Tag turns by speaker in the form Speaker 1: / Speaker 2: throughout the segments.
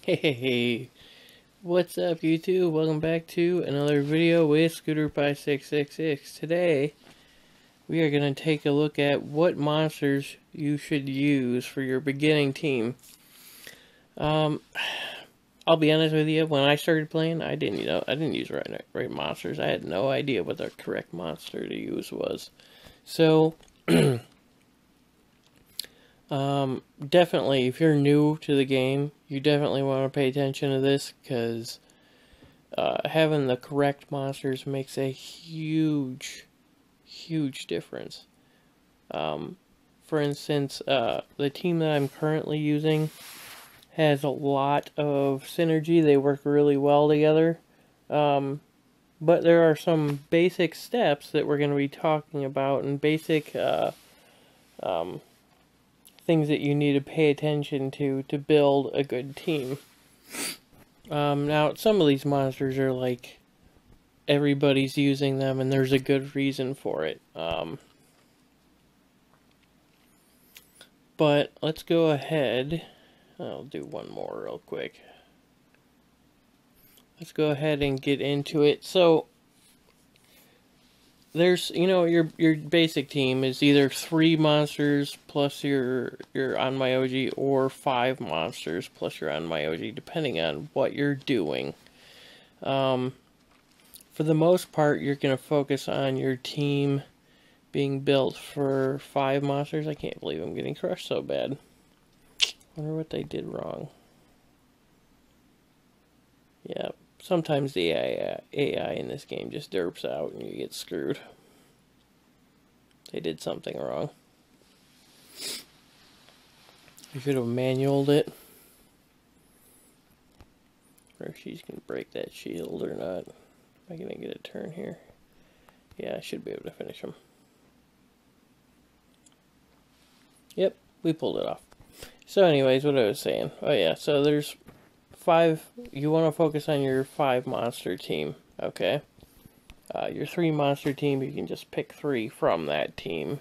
Speaker 1: Hey, what's up YouTube? Welcome back to another video with Scooter5666. Today, we are going to take a look at what monsters you should use for your beginning team. I'll be honest with you, when I started playing, I didn't use right monsters. I had no idea what the correct monster to use was. So, definitely, if you're new to the game, you definitely want to pay attention to this, because having the correct monsters makes a huge difference. For instance, the team that I'm currently using has a lot of synergy. They work really well together. But there are some basic steps that we're going to be talking about, and basic things that you need to pay attention to build a good team. Now, some of these monsters are like, everybody's using them, and there's a good reason for it. But let's go ahead. I'll do one more real quick. Let's go ahead and get into it. So, there's, your basic team is either 3 monsters plus your onmyoji, or 5 monsters plus your onmyoji, depending on what you're doing. For the most part, you're going to focus on your team being built for 5 monsters. I can't believe I'm getting crushed so bad. I wonder what they did wrong. Yeah, sometimes the AI in this game just derps out and you get screwed. They did something wrong. You should have manualed it. Or if she's going to break that shield or not. Am I going to get a turn here? Yeah, I should be able to finish him. Yep, we pulled it off. So anyways, what I was saying. Oh yeah, so there's 5. You want to focus on your 5 monster team, okay? Your 3 monster team, you can just pick 3 from that team.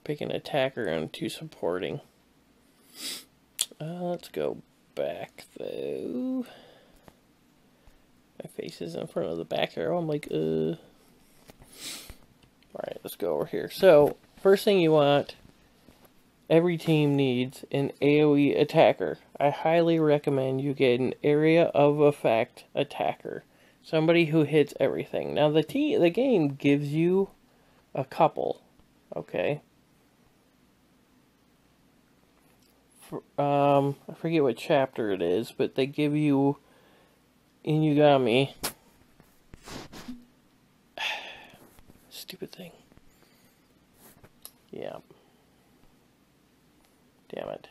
Speaker 1: Pick an attacker and 2 supporting. Let's go back, though. My face is in front of the back arrow. I'm like, Alright, let's go over here. So, first thing you want, every team needs an AoE attacker. I highly recommend you get an area of effect attacker. Somebody who hits everything. Now, the game gives you a couple, okay? I forget what chapter it is, but they give you shikigami. Stupid thing. Yeah. Damn it.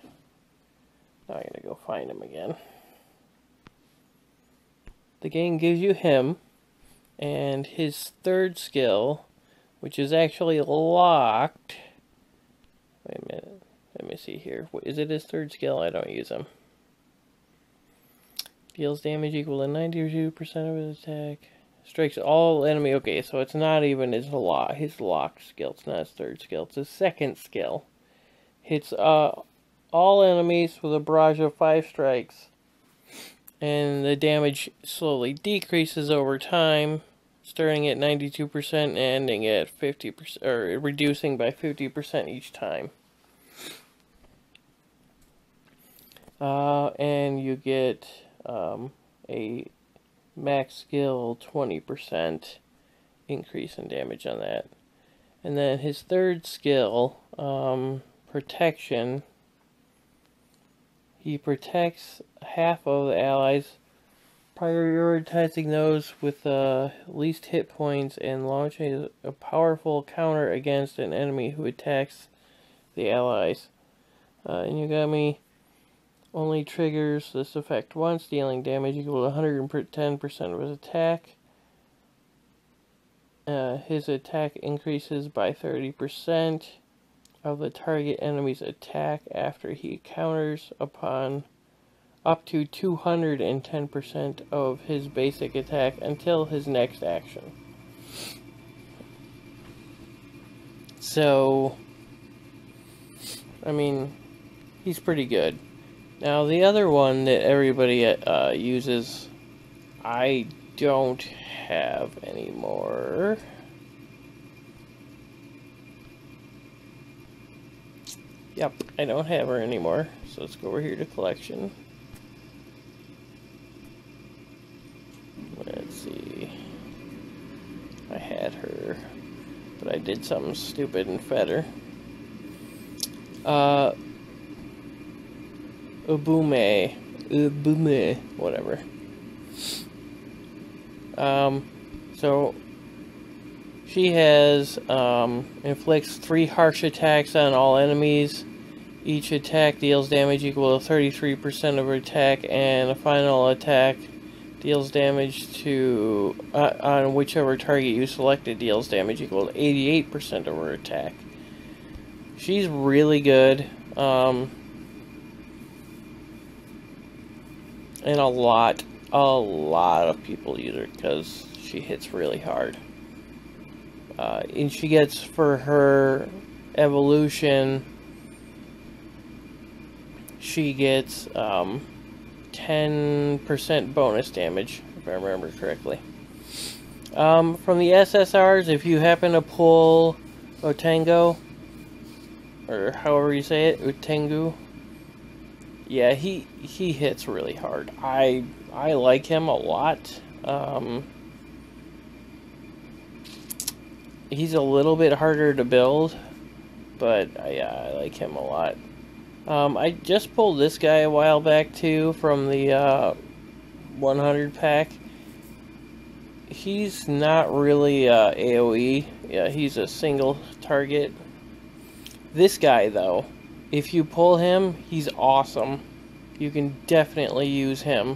Speaker 1: Now I gotta go find him again. The game gives you him, and his 3rd skill, which is actually locked. Wait a minute. Let me see here. Is it his 3rd skill? I don't use him. Deals damage equal to 92% of his attack. Strikes all enemy. Okay, so it's not even his locked skill. It's not his 3rd skill. It's his 2nd skill. Hits all enemies with a barrage of 5 strikes. And the damage slowly decreases over time, starting at 92% and ending at 50%, or reducing by 50% each time. And you get a max skill 20% increase in damage on that. And then his 3rd skill, protection. He protects half of the allies, prioritizing those with least hit points, and launching a powerful counter against an enemy who attacks the allies. Shikigami only triggers this effect once, dealing damage equal to 110% of his attack. His attack increases by 30% of the target enemy's attack after he counters upon up to 210% of his basic attack until his next action. So, I mean, he's pretty good. Now the other one that everybody uses, I don't have anymore. Yep, I don't have her anymore. So let's go over here to collection. Let's see. I had her, but I did something stupid and fed her. Ubume, whatever. So she has inflicts 3 harsh attacks on all enemies. Each attack deals damage equal to 33% of her attack, and a final attack deals damage to on whichever target you selected deals damage equal to 88% of her attack. She's really good, and a lot of people use her because she hits really hard. And she gets, for her evolution, she gets 10% bonus damage, if I remember correctly. From the SSRs, if you happen to pull Otengo, or however you say it, Utengu, yeah, he hits really hard. I like him a lot. He's a little bit harder to build, but I like him a lot. I just pulled this guy a while back too from the 100 pack. He's not really AoE. Yeah, he's a single target. This guy though, if you pull him, he's awesome. You can definitely use him.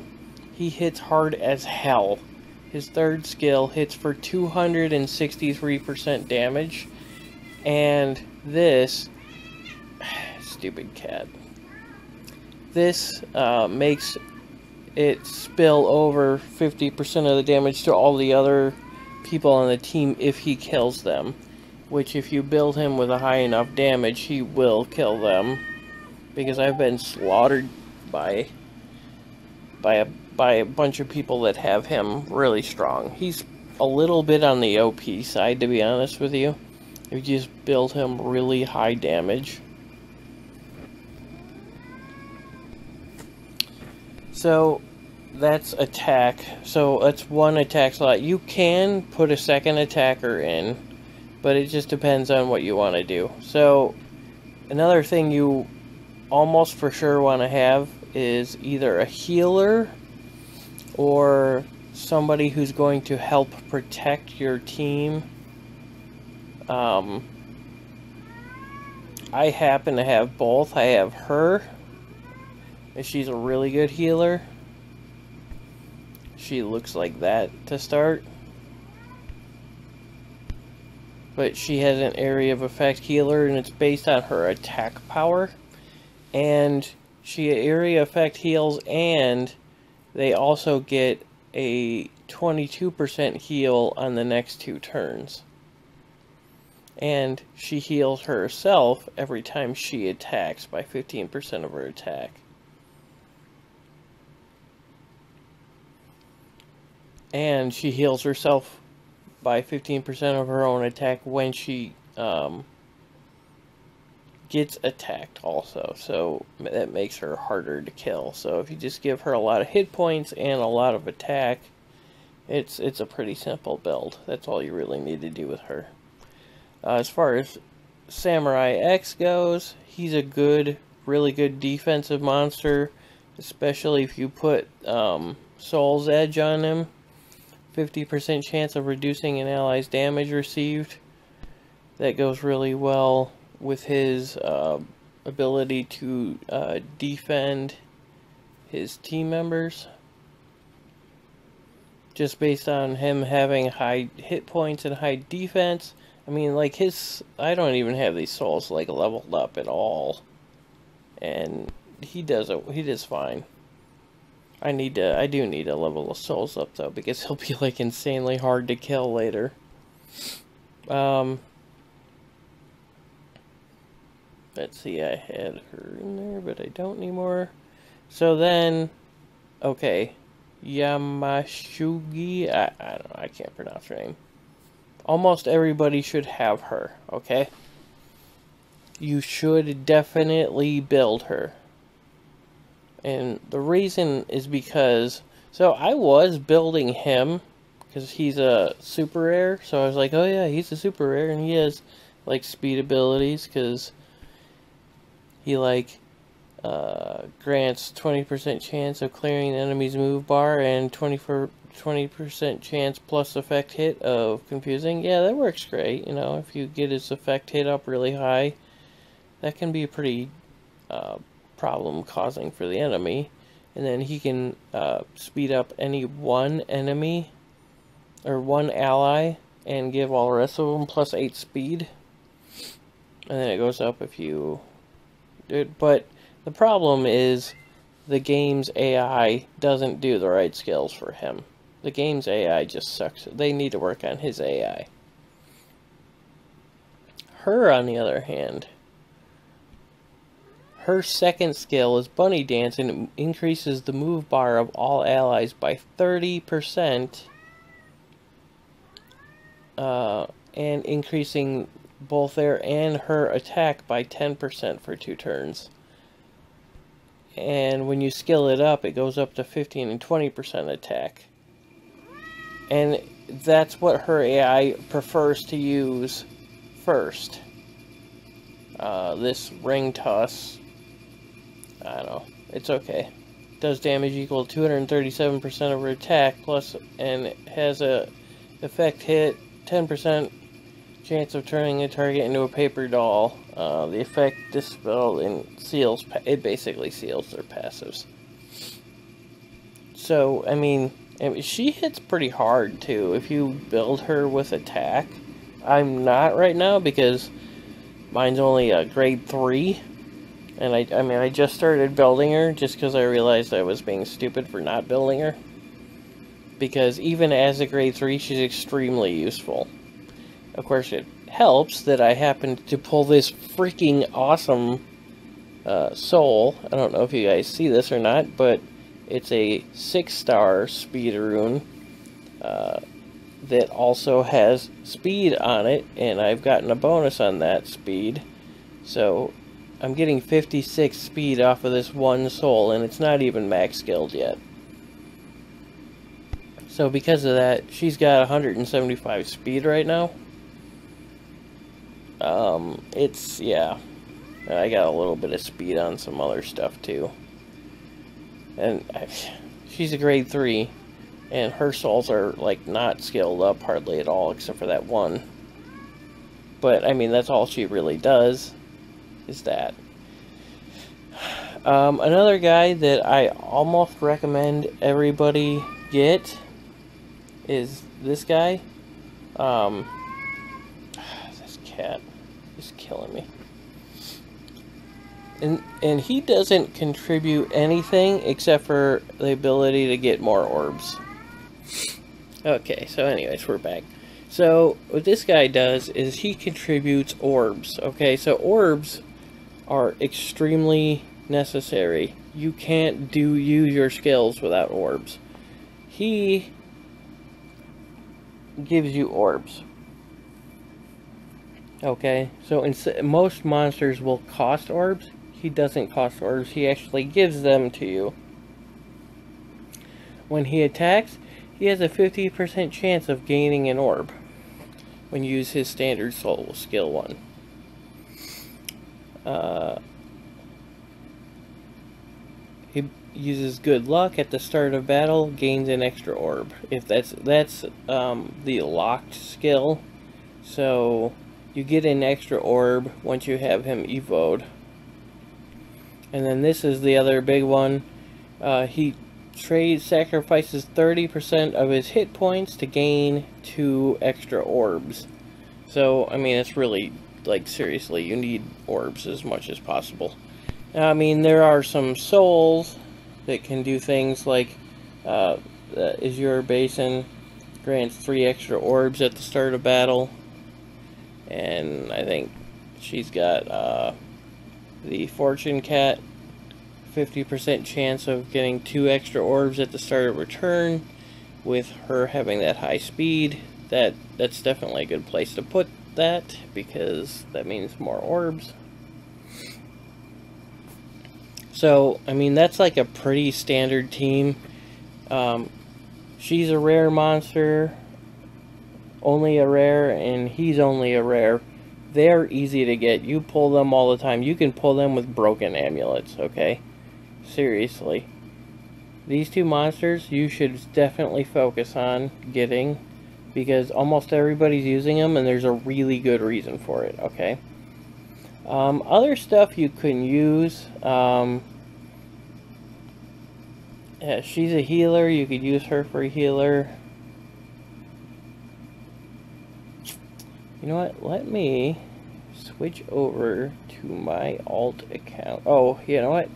Speaker 1: He hits hard as hell. His third skill hits for 263% damage. And this... Stupid cat. This makes it spill over 50% of the damage to all the other people on the team if he kills them. Which, if you build him with a high enough damage, he will kill them. Because I've been slaughtered by a bunch of people that have him really strong. He's a little bit on the OP side, to be honest with you. If you just build him really high damage. So, that's attack. So, that's one attack slot. You can put a second attacker in, but it just depends on what you want to do. So, another thing you almost for sure want to have is either a healer or somebody who's going to help protect your team. I happen to have both. I have her. She's a really good healer. She looks like that to start. But she has an area of effect healer, and it's based on her attack power. And she area effect heals, and they also get a 22% heal on the next 2 turns. And she heals herself every time she attacks by 15% of her attack. And she heals herself by 15% of her own attack when she gets attacked also. So that makes her harder to kill. So if you just give her a lot of hit points and a lot of attack, it's a pretty simple build. That's all you really need to do with her. As far as Samurai X goes, he's a really good defensive monster, especially if you put Soul's Edge on him. 50% chance of reducing an ally's damage received. That goes really well with his ability to defend his team members. Just based on him having high hit points and high defense. I mean, like I don't even have these souls like leveled up at all. And he does fine. I do need to level the souls up though, because he'll be like insanely hard to kill later. Let's see, I had her in there, but I don't anymore. So then, okay, Yamashugi, I don't know, I can't pronounce her name. Almost everybody should have her, okay? You should definitely build her. And the reason is because, so I was building him, because he's a super rare, so I was like, oh yeah, he's a super rare, and he has, like, speed abilities, because he, like, grants 20% chance of clearing the enemy's move bar, and 20% chance plus effect hit of confusing. Yeah, that works great, you know, if you get his effect hit up really high, that can be a pretty, problem causing for the enemy. And then he can speed up any one enemy or one ally and give all the rest of them plus 8 speed. And then it goes up if you do it. But the problem is the game's AI doesn't do the right skills for him. The game's AI just sucks. They need to work on his AI. Her, on the other hand, her second skill is Bunny Dance, and it increases the move bar of all allies by 30%, and increasing both their and her attack by 10% for 2 turns. And when you skill it up, it goes up to 15 and 20% attack. And that's what her AI prefers to use first. This ring toss, I don't know, it's okay. Does damage equal 237% of her attack plus, and it has a effect hit 10% chance of turning a target into a paper doll. The effect dispel and seals, it basically seals their passives. So I mean she hits pretty hard too if you build her with attack. I'm not right now because mine's only a grade 3. And I mean, I just started building her just because I realized I was being stupid for not building her. Because even as a grade 3, she's extremely useful. Of course, it helps that I happened to pull this freaking awesome soul. I don't know if you guys see this or not, but it's a 6-star speed rune that also has speed on it, and I've gotten a bonus on that speed. So I'm getting 56 speed off of this one soul, and it's not even max skilled yet. So because of that, she's got 175 speed right now. Yeah. I got a little bit of speed on some other stuff too. And she's a grade 3, and her souls are like not skilled up hardly at all, except for that one. But I mean, that's all she really does, is that. Another guy that I almost recommend everybody get is this guy. This cat is killing me. And he doesn't contribute anything except for the ability to get more orbs. Okay, so anyways, we're back. So what this guy does is he contributes orbs. Okay, so orbs are extremely necessary. You can't use your skills without orbs. He gives you orbs. Okay, so most monsters will cost orbs. He doesn't cost orbs. He actually gives them to you. When he attacks, he has a 50% chance of gaining an orb when you use his standard soul skill 1. He uses good luck at the start of battle, gains an extra orb. If that's the locked skill. So you get an extra orb once you have him evoed. And then this is the other big one. He sacrifices 30% of his hit points to gain 2 extra orbs. So, I mean, it's really, like, seriously, you need orbs as much as possible. Now, I mean, there are some souls that can do things like Azure Basin grants 3 extra orbs at the start of battle. And I think she's got the Fortune Cat 50% chance of getting 2 extra orbs at the start of her turn. With her having that high speed, that's definitely a good place to put that, because that means more orbs. So, I mean, that's like a pretty standard team. She's a rare monster, only a rare, and he's only a rare. They're easy to get. You pull them all the time. You can pull them with broken amulets, okay? Seriously. These two monsters you should definitely focus on getting, because almost everybody's using them, and there's a really good reason for it, okay? Other stuff you can use, yeah, she's a healer. You could use her for a healer. You know what? Let me switch over to my alt account. Oh, you know what?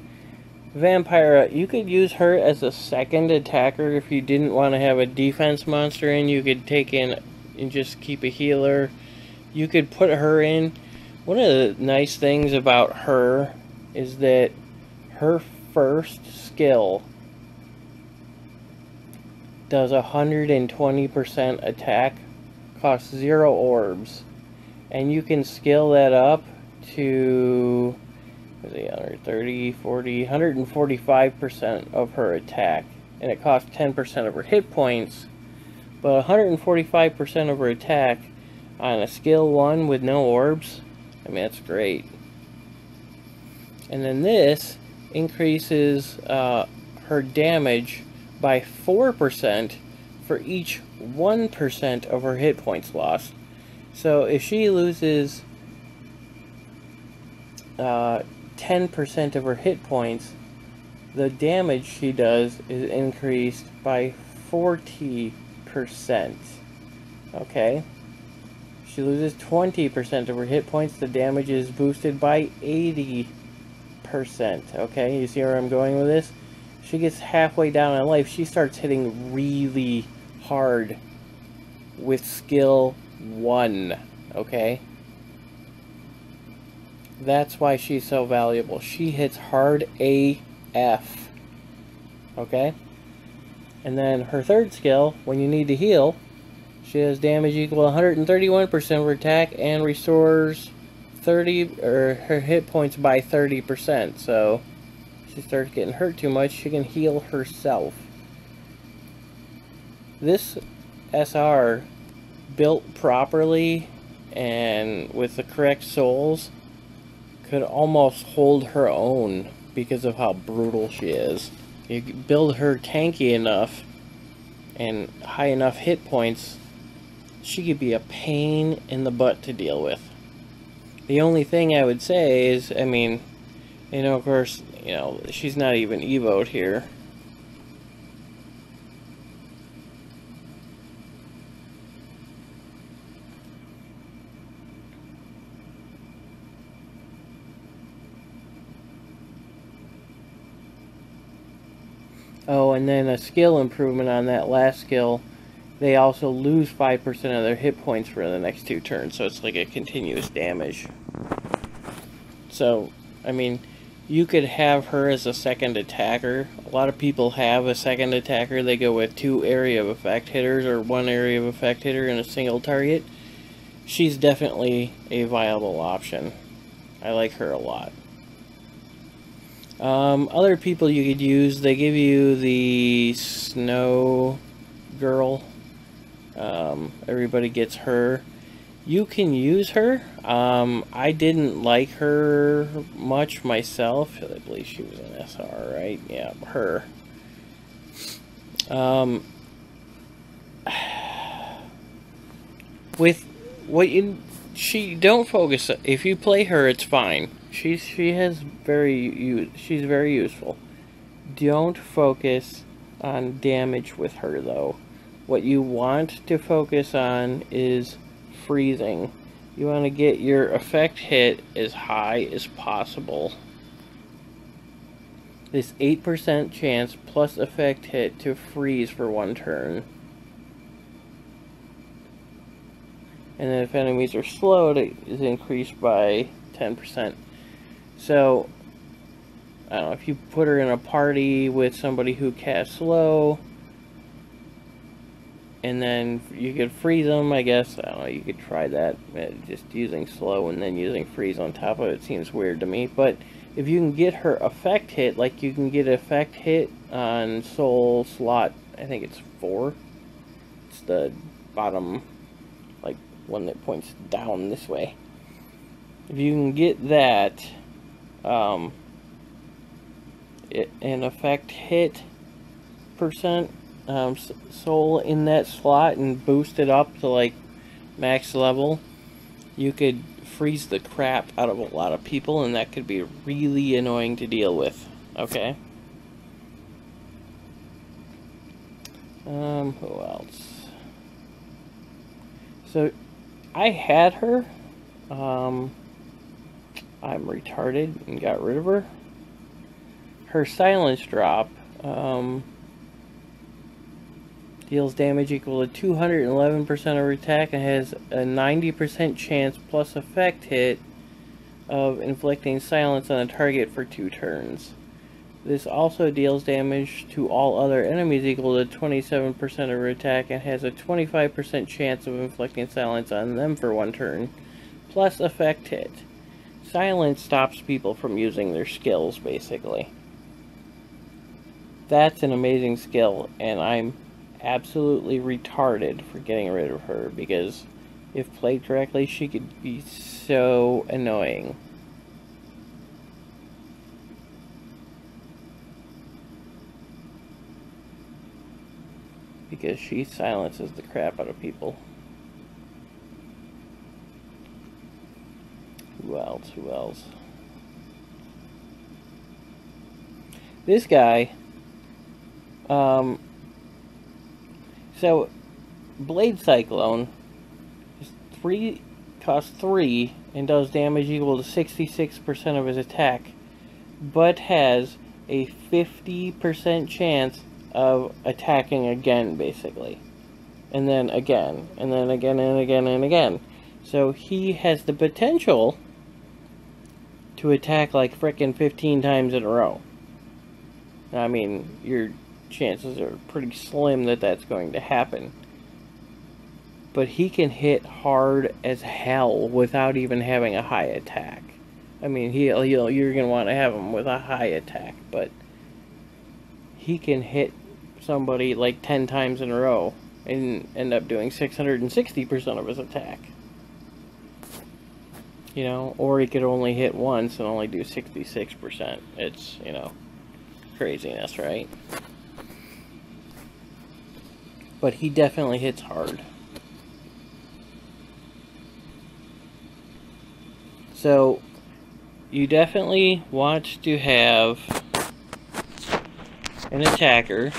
Speaker 1: Vampira, you could use her as a second attacker if you didn't want to have a defense monster in. You could take in and just keep a healer. You could put her in. One of the nice things about her is that her first skill does 120% attack, costs 0 orbs, and you can scale that up to 130, 40, 145% of her attack, and it costs 10% of her hit points, but 145% of her attack on a skill 1 with no orbs, I mean, that's great. And then this increases her damage by 4% for each 1% of her hit points lost. So if she loses 10% of her hit points, the damage she does is increased by 40%. Okay? She loses 20% of her hit points, the damage is boosted by 80%. Okay? You see where I'm going with this? She gets halfway down in life, she starts hitting really hard with skill 1. Okay? That's why she's so valuable. She hits hard AF. Okay? And then her third skill, when you need to heal, she has damage equal to 131% of her attack and restores her hit points by 30%. So if she starts getting hurt too much, she can heal herself. This SR, built properly and with the correct souls, could almost hold her own because of how brutal she is. You build her tanky enough and high enough hit points, she could be a pain in the butt to deal with. The only thing I would say is, I mean, you know, of course, you know, she's not even evoed here. Oh, and then a skill improvement on that last skill. They also lose 5% of their hit points for the next 2 turns, so it's like a continuous damage. So, I mean, you could have her as a second attacker. A lot of people have a second attacker. They go with 2 area of effect hitters or 1 area of effect hitter and a single target. She's definitely a viable option. I like her a lot. Other people you could use, they give you the Snow Girl. Everybody gets her. You can use her. I didn't like her much myself. I believe she was an SR, right? Yeah, her. With what she don't focus. If you play her, it's fine. She's very useful. Don't focus on damage with her though. What you want to focus on is freezing. You want to get your effect hit as high as possible. This 8% chance plus effect hit to freeze for 1 turn. And then if enemies are slowed, it is increased by 10%. So, I don't know, if you put her in a party with somebody who casts slow, and then you could freeze them, I guess. I don't know, you could try that. Just using slow and then using freeze on top of it seems weird to me. But if you can get her effect hit, like you can get effect hit on soul slot, I think it's 4. It's the bottom, like, one that points down this way. If you can get that, an effect hit percent soul in that slot and boost it up to like max level, you could freeze the crap out of a lot of people, and that could be really annoying to deal with. Okay. Who else? So I had her. I'm retarded and got rid of her. Her silence drop deals damage equal to 211% of her attack and has a 90% chance plus effect hit of inflicting silence on a target for 2 turns. This also deals damage to all other enemies equal to 27% of her attack and has a 25% chance of inflicting silence on them for 1 turn, plus effect hit. Silence stops people from using their skills, basically. That's an amazing skill, and I'm absolutely retarded for getting rid of her, because if played correctly, she could be so annoying. Because she silences the crap out of people. Who else? Who else? This guy, so Blade Cyclone costs 3 and does damage equal to 66% of his attack, but has a 50% chance of attacking again, basically. And then again, and then again, and again, and again. So he has the potential to attack like frickin' 15 times in a row. I mean, your chances are pretty slim that that's going to happen. But he can hit hard as hell without even having a high attack. I mean, you're going to want to have him with a high attack, but he can hit somebody like 10 times in a row and end up doing 660% of his attack. You know, or he could only hit once and only do 66%. It's, you know, craziness, right? But he definitely hits hard. So, you definitely want to have an attacker.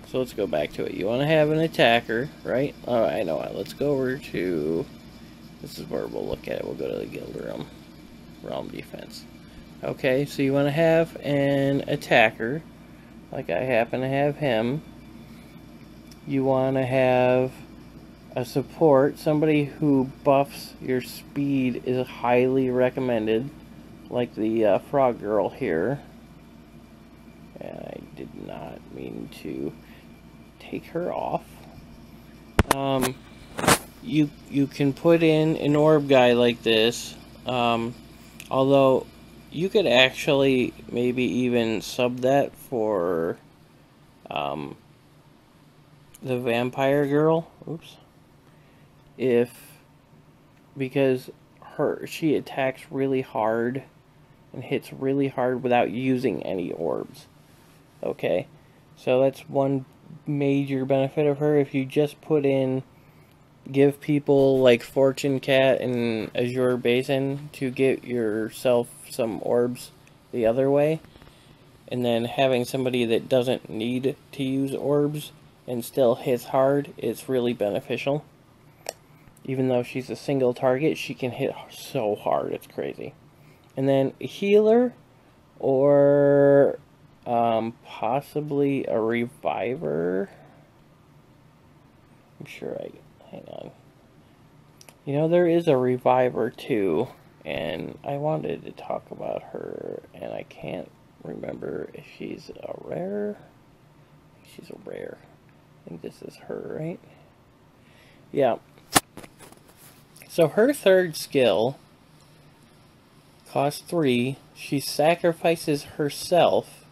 Speaker 1: So let's go back to it. You want to have an attacker, right? Oh, I know it. Let's go over to... This is where we'll look at it. We'll go to the guild realm defense. Okay, so you want to have an attacker, like I happen to have him. You want to have a support, somebody who buffs your speed is highly recommended, like the frog girl here. And I did not mean to take her off. You can put in an orb guy like this, although you could actually maybe even sub that for the vampire girl. Oops. Because she attacks really hard and hits really hard without using any orbs. Okay, so that's one major benefit of her. If you just put in, give people like Fortune Cat and Azure Basin to get yourself some orbs the other way, and then having somebody that doesn't need to use orbs and still hits hard, it's really beneficial. Even though she's a single target, she can hit so hard, it's crazy. And then a healer, or possibly a reviver. I'm sure hang on. You know, there is a reviver too, and I wanted to talk about her, and I can't remember if she's a rare. She's a rare. I think this is her, right? Yeah. So her third skill costs 3. She sacrifices herself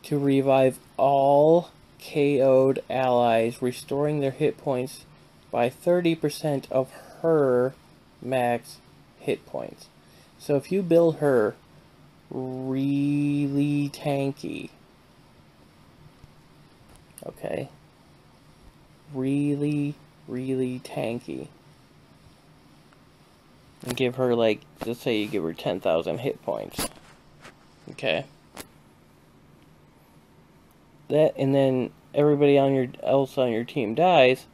Speaker 1: to revive all KO'd allies, restoring their hit points by 30% of her max hit points. So if you build her really tanky, okay, really tanky, and give her, like, let's say you give her 10,000 hit points, okay, that, and then everybody else on your team dies,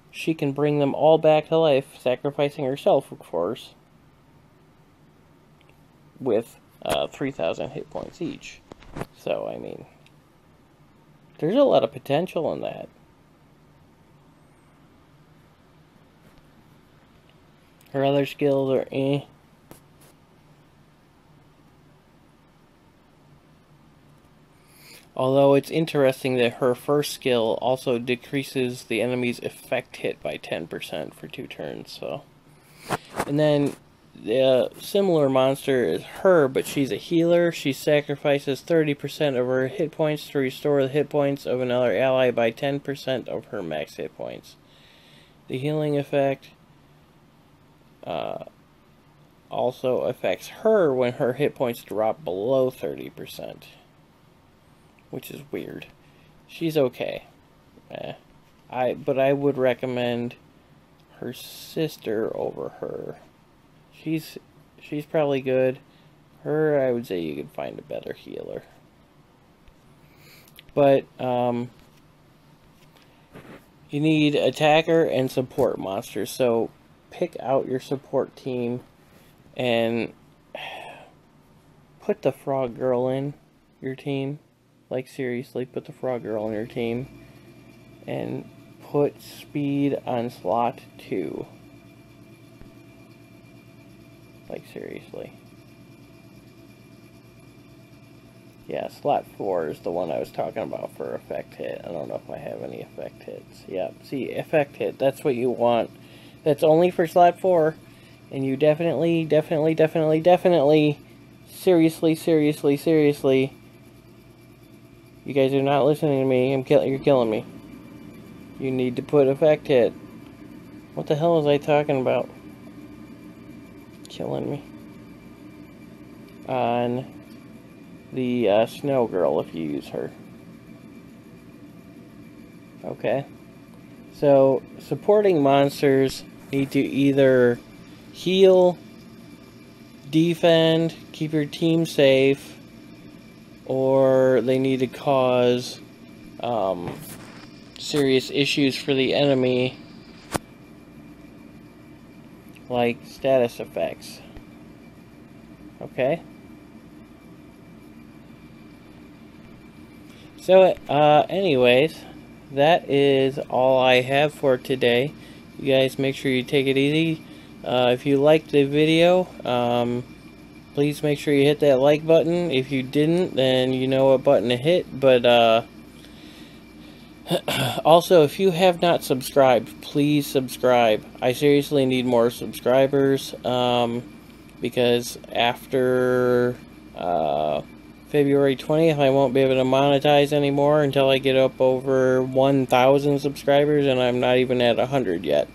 Speaker 1: she can bring them all back to life, sacrificing herself, of course, with 3,000 hit points each. So, I mean, there's a lot of potential in that. Her other skills are eh. Although it's interesting that her first skill also decreases the enemy's effect hit by 10% for 2 turns, so. And then the similar monster is her, but she's a healer. She sacrifices 30% of her hit points to restore the hit points of another ally by 10% of her max hit points. The healing effect also affects her when her hit points drop below 30%. Which is weird. She's okay. But I would recommend her sister over her. She's probably good. Her, I would say you could find a better healer. But you need attacker and support monsters. So pick out your support team and put the frog girl in your team. Like, seriously, put the frog girl on your team. And put speed on slot 2. Like, seriously. Yeah, slot 4 is the one I was talking about for effect hit. I don't know if I have any effect hits. Yeah, see, effect hit, that's what you want. That's only for slot 4. And you definitely, seriously, you guys are not listening to me. You're killing me. You need to put effect hit. What the hell was I talking about? Killing me. On the snow girl if you use her. Okay. So, supporting monsters need to either heal, defend, keep your team safe, or they need to cause serious issues for the enemy, like status effects. Okay? So, anyways, that is all I have for today. You guys make sure you take it easy. If you liked the video, please make sure you hit that like button. If you didn't, then you know what button to hit. But also, if you have not subscribed, please subscribe. I seriously need more subscribers, because after February 20th, I won't be able to monetize anymore until I get up over 1,000 subscribers, and I'm not even at 100 yet.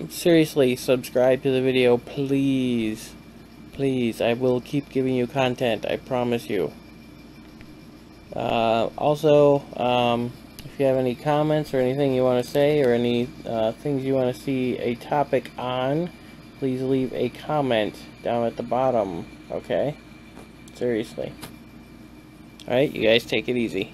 Speaker 1: Seriously, subscribe to the video, please. Please, I will keep giving you content, I promise you. Also, if you have any comments or anything you want to say, or any things you want to see a topic on, please leave a comment down at the bottom, okay? Seriously. Alright, you guys take it easy.